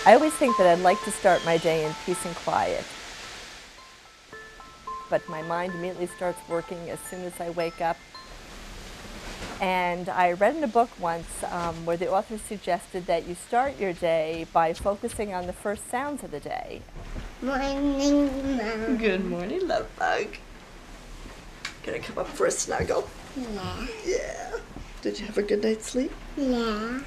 I always think that I'd like to start my day in peace and quiet. But my mind immediately starts working as soon as I wake up. And I read in a book once where the author suggested that you start your day by focusing on the first sounds of the day. Morning, Mom. Good morning, love bug. Gonna come up for a snuggle? Yeah. Yeah. Did you have a good night's sleep? Yeah.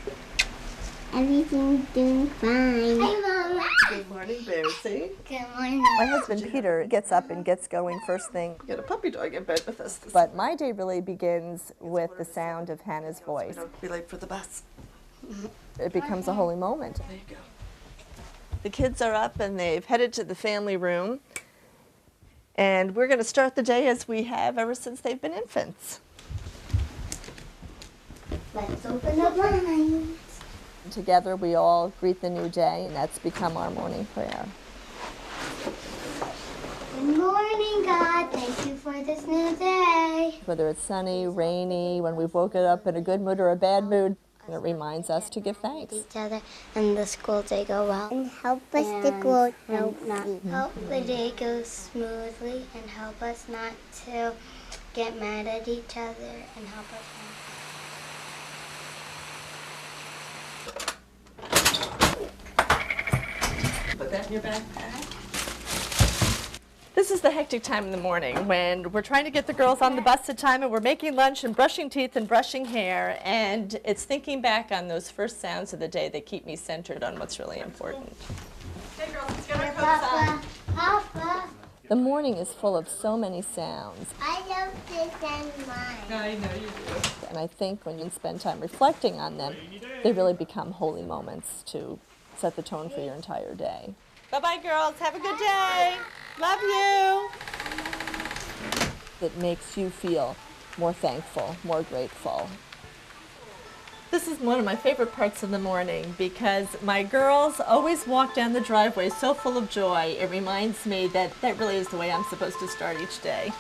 Everything's doing fine. Hi, Mama. Good morning, Bearsy. Good morning. My husband Peter gets up and gets going first thing. We got a puppy dog in bed with us this But my day really begins with the sound of Hannah's voice. We don't be late for the bus. It becomes a holy moment. There you go. The kids are up and they've headed to the family room. And we're going to start the day as we have ever since they've been infants. Let's open the blinds. Together we all greet the new day, and that's become our morning prayer. Good morning, God. Thank you for this new day. Whether it's sunny, rainy, when we've woken up in a good mood or a bad mood, it reminds us to give thanks. Each other and the school day go well. And help us to go help the day go smoothly and help us not to get mad at each other and help us not. Put that in your backpack. This is the hectic time in the morning when we're trying to get the girls on the bus at time and we're making lunch and brushing teeth and brushing hair, and it's thinking back on those first sounds of the day that keep me centered on what's really important. Hey girls, let's get our coats on. Papa, The morning is full of so many sounds, I love this and mine. I know you do. and I think when you spend time reflecting on them, they really become holy moments to set the tone for your entire day. Bye-bye, girls. Have a good day. Love you. It makes you feel more thankful, more grateful. This is one of my favorite parts of the morning because my girls always walk down the driveway so full of joy. It reminds me that that really is the way I'm supposed to start each day.